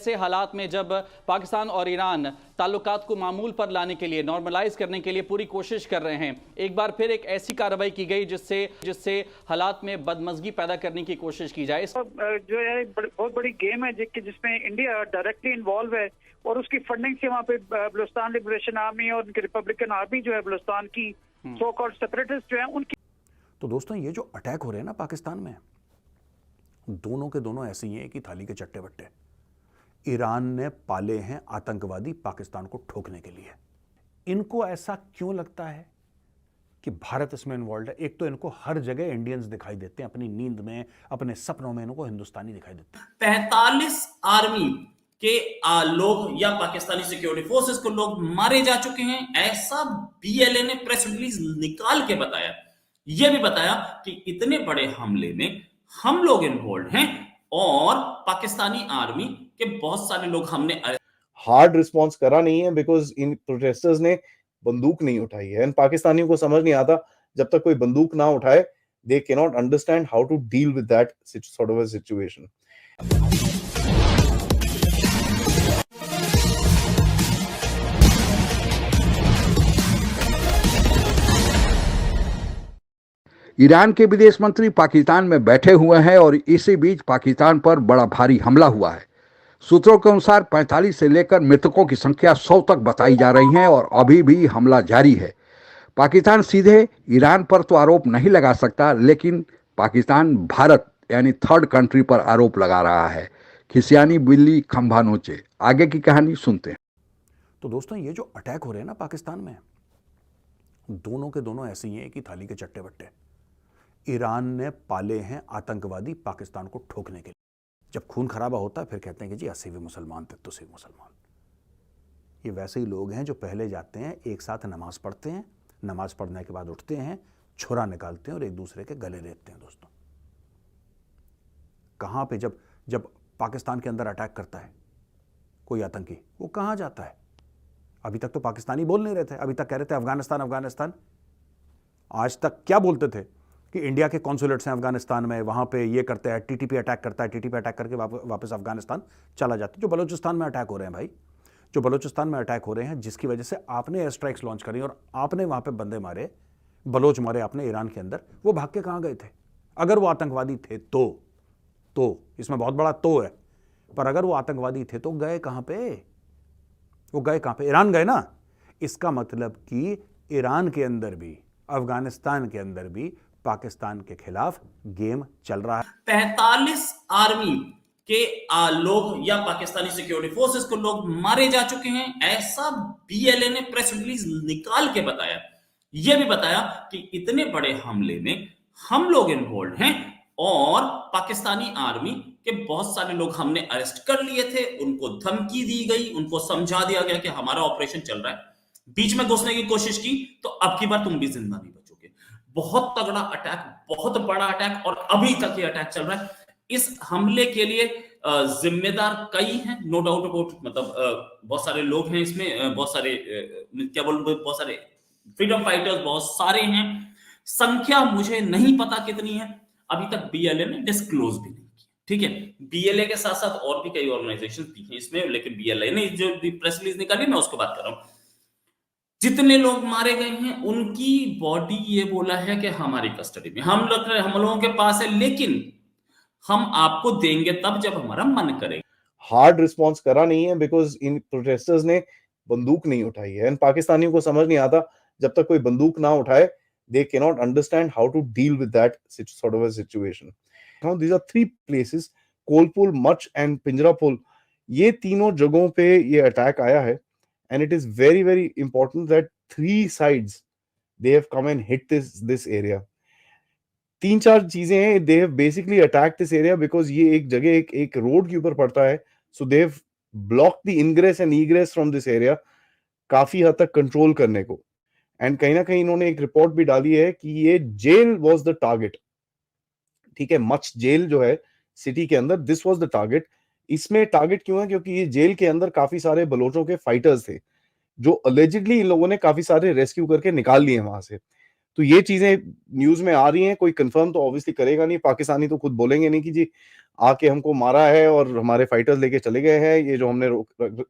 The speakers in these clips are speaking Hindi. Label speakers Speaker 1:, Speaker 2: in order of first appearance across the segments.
Speaker 1: ऐसे हालात में जब पाकिस्तान और ईरान ताल्लुकात को मामूल पर लाने के लिए, नॉर्मलाइज करने के लिए पूरी कोशिश कर रहे हैं, एक बार फिर एक ऐसी कार्रवाई की गई जिससे हालात में बदमज़गी पैदा करने की कोशिश की जाए।
Speaker 2: जो है बहुत बड़ी गेम है जिसमें इंडिया डायरेक्टली इन्वॉल्व है और उसकी फंडिंग से वहाँ पे बलूचिस्तान लिबरेशन आर्मी और उनकी रिपब्लिकन आर्मी जो है बलूचिस्तान की सो कॉल्ड सेपरेटिस्ट जो है उनकी।
Speaker 3: तो दोस्तों, ये जो अटैक हो रहे हैं ना पाकिस्तान में, दोनों के दोनों ऐसे ही हैं कि थाली के चट्टे बट्टे। ईरान ने पाले हैं आतंकवादी पाकिस्तान को ठोकने के लिए। इनको ऐसा क्यों लगता है कि भारत इसमें इन्वॉल्व है? एक तो इनको हर जगह इंडियंस दिखाई देते हैं, अपनी नींद में, अपने सपनों में इनको हिंदुस्तानी दिखाई देते हैं।
Speaker 4: 45 आर्मी के लोग या पाकिस्तानी सिक्योरिटी फोर्सेस को लोग मारे जा चुके हैं, ऐसा बीएलए ने प्रेस रिलीज निकाल के बताया। यह भी बताया कि इतने बड़े हमले में हम लोग इन्वॉल्व हैं और पाकिस्तानी आर्मी के बहुत सारे लोग हमने
Speaker 5: हार्ड रिस्पॉन्स करा नहीं है बिकॉज इन प्रोटेस्टर्स ने बंदूक नहीं उठाई है। एंड पाकिस्तानियों को समझ नहीं आता, जब तक कोई बंदूक ना उठाए, they can not understand how to deal with that sort of a situation.
Speaker 6: Iran के विदेश मंत्री पाकिस्तान में बैठे हुए हैं और इसी बीच पाकिस्तान पर बड़ा भारी हमला हुआ है। सूत्रों के अनुसार 45 से लेकर मृतकों की संख्या 100 तक बताई जा रही है और अभी भी हमला जारी है। पाकिस्तान सीधे ईरान पर तो आरोप नहीं लगा सकता, लेकिन पाकिस्तान भारत यानी थर्ड कंट्री पर आरोप लगा रहा है। खिसियानी बिल्ली खंभा नोचे। आगे की कहानी सुनते हैं।
Speaker 3: तो दोस्तों, ये जो अटैक हो रहे हैं ना पाकिस्तान में, दोनों के दोनों ऐसे ही हैं कि थाली के चट्टे बट्टे। ईरान ने पाले हैं आतंकवादी पाकिस्तान को ठोकने के लिए। जब खून खराबा होता है फिर कहते हैं कि जी अस्सी भी मुसलमान थे तो सिर्फ मुसलमान। ये वैसे ही लोग हैं जो पहले जाते हैं, एक साथ नमाज पढ़ते हैं, नमाज पढ़ने के बाद उठते हैं, छुरा निकालते हैं और एक दूसरे के गले रेतते हैं। दोस्तों, कहां पे जब पाकिस्तान के अंदर अटैक करता है कोई आतंकी, वो कहां जाता है? अभी तक तो पाकिस्तानी बोल नहीं रहे थे, अभी तक कह रहे थे अफगानिस्तान अफगानिस्तान। आज तक क्या बोलते थे कि इंडिया के कॉन्सुलेट्स हैं अफगानिस्तान में, वहां पे ये करते हैं, टीटीपी अटैक करता है, टीटीपी अटैक करके वापस अफगानिस्तान चला जाता है। जो बलूचिस्तान में अटैक हो रहे हैं भाई, जो बलूचिस्तान में अटैक हो रहे हैं, जिसकी वजह से आपने एयर स्ट्राइक्स लॉन्च करी और आपने वहां पे बंदे मारे, बलोच मारे आपने ईरान के अंदर, वो भाग के कहां गए थे? अगर वो आतंकवादी थे तो इसमें बहुत बड़ा तो है, पर अगर वो आतंकवादी थे तो गए कहां पे? वो गए कहां पे? ईरान गए ना। इसका मतलब कि ईरान के अंदर भी, अफगानिस्तान के अंदर भी पाकिस्तान के खिलाफ गेम चल रहा है।
Speaker 4: 45 आर्मी के लोग या पाकिस्तानी सिक्योरिटी फोर्सेस को लोग मारे जा चुके हैं, ऐसा बीएलए ने प्रेस रिलीज निकाल के बताया। यह भी बताया कि इतने बड़े हमले में हम लोग इन्वॉल्व हैं और पाकिस्तानी आर्मी के बहुत सारे लोग हमने अरेस्ट कर लिए थे, उनको धमकी दी गई, उनको समझा दिया गया कि हमारा ऑपरेशन चल रहा है, बीच में घुसने की कोशिश की तो अब की बार तुम भी जिंदा नहीं बचोगे। बहुत तगड़ा अटैक, बहुत बड़ा अटैक, और अभी तक ये अटैक चल रहा है। इस हमले के लिए जिम्मेदार कई हैं, नो डाउट अबाउट, मतलब बहुत सारे लोग हैं इसमें, बहुत सारे क्या बोलूं, बहुत सारे फ्रीडम फाइटर्स बहुत सारे हैं। संख्या मुझे नहीं पता कितनी है, अभी तक बीएलए ने डिस्क्लोज भी नहीं किया। ठीक है, बीएलए के साथ साथ और भी कई ऑर्गेनाइजेशंस भी हैं इसमें, लेकिन बीएलए ने जो प्रेस रिलीज निकाली मैं उसको बात कर रहा हूं। जितने लोग मारे गए हैं उनकी बॉडी ये बोला है कि हमारी कस्टडी में, हम लोगों के पास है, लेकिन हम आपको देंगे तब जब हमारा मन करेगा।
Speaker 5: हार्ड रिस्पॉन्स करा नहीं है बिकॉज इन प्रोटेस्टर्स ने बंदूक नहीं उठाई है। एंड पाकिस्तानियों को समझ नहीं आता, जब तक कोई बंदूक ना उठाए, they cannot understand how to deal with that sort of a situation. Now these are three places, Kolpul, Mach and Pinjarapul. ये तीनों जगहों पे ये अटैक आया है, and it is very very important that three sides they have come and hit this area. तीन चार चीजें हैं, they have basically attacked this area because ये एक जगह एक रोड के ऊपर पड़ता है, so they have blocked the ingress and egress from this area काफी हद तक कंट्रोल करने को। एंड कहीं ना कहीं इन्होंने एक रिपोर्ट भी डाली है कि ये जेल वाज द टारगेट। ठीक है, मच जेल जो है सिटी के अंदर, दिस वाज द टारगेट। इसमें टारगेट क्यों है? क्योंकि ये जेल के अंदर काफी सारे बलोचों के फाइटर्स थे जो अलेजिडली इन लोगों ने काफी सारे रेस्क्यू करके निकाल लिए वहां से। तो ये चीजें न्यूज में आ रही हैं, कोई कंफर्म तो ऑब्वियसली करेगा नहीं, पाकिस्तानी तो खुद बोलेंगे नहीं कि जी आके हमको मारा है और हमारे फाइटर्स लेके चले गए हैं, ये जो हमने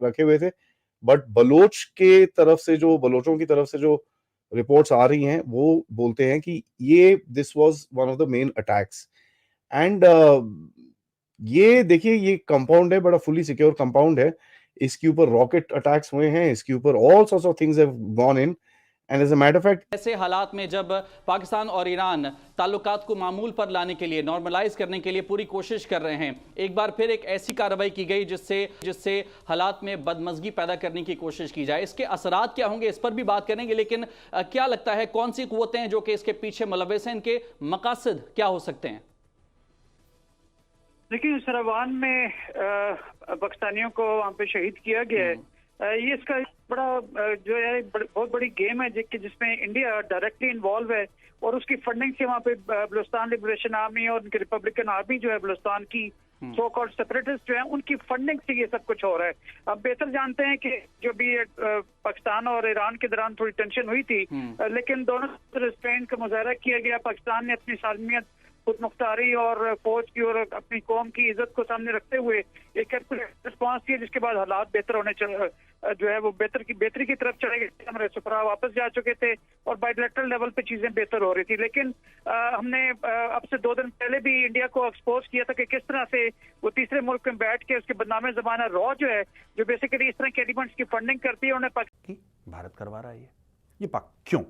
Speaker 5: रखे हुए थे। बट बलोचों की तरफ से जो रिपोर्ट्स आ रही हैं वो बोलते हैं कि ये this was one of the main attacks. And ये देखिए, ये कंपाउंड है, बड़ा फुली सिक्योर कंपाउंड है, इसके ऊपर रॉकेट अटैक्स हुए हैं, इसके ऊपर all sorts of things have gone in. And as a matter of fact,
Speaker 1: ऐसे हालात में जब पाकिस्तान और ईरान ताल्लुकात को मामूल पर लाने के लिए, नॉर्मलाइज करने के लिए पूरी कोशिश कर रहे हैं, एक बार फिर एक ऐसी कार्रवाई की गई जिससे हालात में बदमज़गी पैदा करने की कोशिश की जाए। इसके असरात क्या होंगे, इस पर भी बात करेंगे, लेकिन क्या लगता है कौन सी कुव्वतें हैं जो कि इसके पीछे मुलव्वस हैं, इनके मकासद क्या हो सकते हैं?
Speaker 2: देखिए, सरवान में पाकिस्तानियों को वहाँ पे शहीद किया गया है। ये इसका बड़ा जो है बहुत बड़ी गेम है जिसमें इंडिया डायरेक्टली इन्वॉल्व है और उसकी फंडिंग से वहाँ पे बलूचिस्तान लिबरेशन आर्मी और उनकी रिपब्लिकन आर्मी जो है बलूचिस्तान की सो कॉल्ड सेपरेटिस्ट जो है उनकी फंडिंग से ये सब कुछ हो रहा है। अब बेहतर जानते हैं कि जो भी पाकिस्तान और ईरान के दौरान थोड़ी टेंशन हुई थी, लेकिन दोनों रिस्ट्रेंट का मुजाहरा किया गया। पाकिस्तान ने अपनी सालमियत, खुद मुख्तारी और फौज की और अपनी कौम की इज्जत को सामने रखते हुए एक रिस्पॉन्स किया, जिसके बाद हालात बेहतर होने जो है वो बेहतरी की तरफ चले गए। हमारे सुपरा वापस जा चुके थे और बायलैटरल लेवल पे चीजें बेहतर हो रही थी। लेकिन हमने अब से 2 दिन पहले भी इंडिया को एक्सपोज किया था कि किस तरह से वो तीसरे मुल्क में बैठ के उसके बदनामे जमाना रॉ जो है, जो बेसिकली इस तरह के एलिमेंट्स की फंडिंग करती है, उन्हें
Speaker 3: भारत करवा रहा है ये क्यों?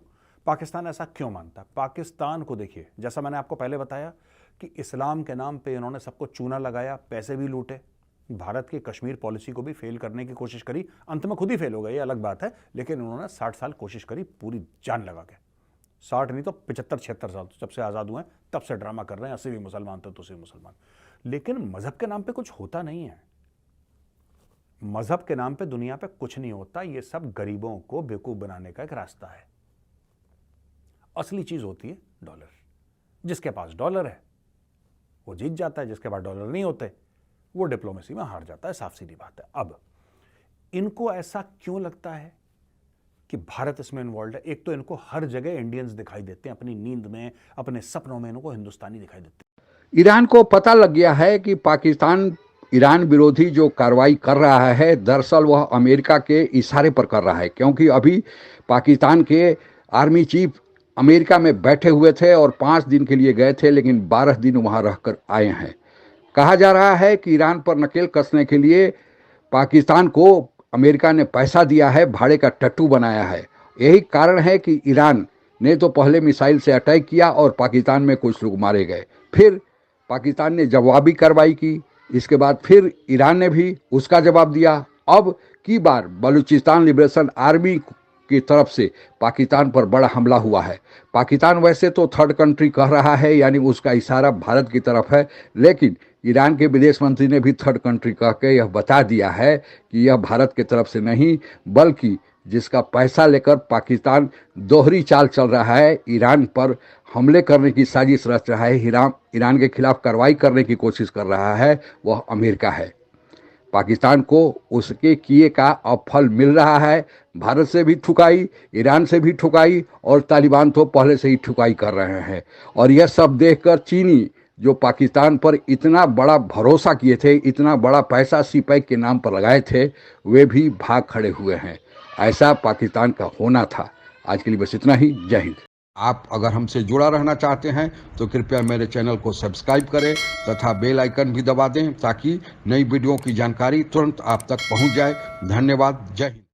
Speaker 3: पाकिस्तान ऐसा क्यों मानता है? पाकिस्तान को देखिए, जैसा मैंने आपको पहले बताया कि इस्लाम के नाम पे इन्होंने सबको चूना लगाया, पैसे भी लूटे, भारत की कश्मीर पॉलिसी को भी फेल करने की कोशिश करी, अंत में खुद ही फेल हो गए, ये अलग बात है, लेकिन उन्होंने 60 साल कोशिश करी पूरी जान लगा के। 60 नहीं तो 75-76 साल, जब से आज़ाद हुए तब से ड्रामा कर रहे हैं, 80 भी मुसलमान तो तुसी मुसलमान। लेकिन मजहब के नाम पे कुछ होता नहीं है। मजहब के नाम पे दुनिया पे कुछ नहीं होता, ये सब गरीबों को बेवकूफ़ बनाने का एक रास्ता है। असली चीज होती है डॉलर। जिसके पास डॉलर है वो जीत जाता है, जिसके पास डॉलर नहीं होते वो डिप्लोमेसी में हार जाता है, साफ सीधी बात है। अब इनको ऐसा क्यों लगता है कि भारत इसमें इन्वॉल्व है? एक तो इनको हर जगह इंडियंस दिखाई देते हैं, अपनी नींद में, अपने सपनों में इनको हिंदुस्तानी दिखाई देते हैं।
Speaker 6: ईरान को पता लग गया है कि पाकिस्तान ईरान विरोधी जो कार्रवाई कर रहा है, दरअसल वह अमेरिका के इशारे पर कर रहा है, क्योंकि अभी पाकिस्तान के आर्मी चीफ अमेरिका में बैठे हुए थे और 5 दिन के लिए गए थे, लेकिन 12 दिन वहां रहकर आए हैं। कहा जा रहा है कि ईरान पर नकेल कसने के लिए पाकिस्तान को अमेरिका ने पैसा दिया है, भाड़े का टट्टू बनाया है। यही कारण है कि ईरान ने तो पहले मिसाइल से अटैक किया और पाकिस्तान में कुछ लोग मारे गए, फिर पाकिस्तान ने जवाबी कार्रवाई की, इसके बाद फिर ईरान ने भी उसका जवाब दिया। अब की बार बलूचिस्तान लिबरेशन आर्मी की तरफ से पाकिस्तान पर बड़ा हमला हुआ है। पाकिस्तान वैसे तो थर्ड कंट्री कह रहा है, यानी उसका इशारा भारत की तरफ है, लेकिन ईरान के विदेश मंत्री ने भी थर्ड कंट्री कह के यह बता दिया है कि यह भारत की तरफ से नहीं, बल्कि जिसका पैसा लेकर पाकिस्तान दोहरी चाल चल रहा है, ईरान पर हमले करने की साजिश रच रहा है, ईरान के खिलाफ कार्रवाई करने की कोशिश कर रहा है, वह अमेरिका है। पाकिस्तान को उसके किए का अब फल मिल रहा है। भारत से भी ठुकाई, ईरान से भी ठुकाई और तालिबान तो पहले से ही ठुकाई कर रहे हैं। और यह सब देखकर चीनी, जो पाकिस्तान पर इतना बड़ा भरोसा किए थे, इतना बड़ा पैसा सीपैक के नाम पर लगाए थे, वे भी भाग खड़े हुए हैं। ऐसा पाकिस्तान का होना था। आज के लिए बस इतना ही। जय हिंद। आप अगर हमसे जुड़ा रहना चाहते हैं तो कृपया मेरे चैनल को सब्सक्राइब करें तथा बेल आइकन भी दबा दें, ताकि नई वीडियो की जानकारी तुरंत आप तक पहुंच जाए। धन्यवाद। जय हिंद।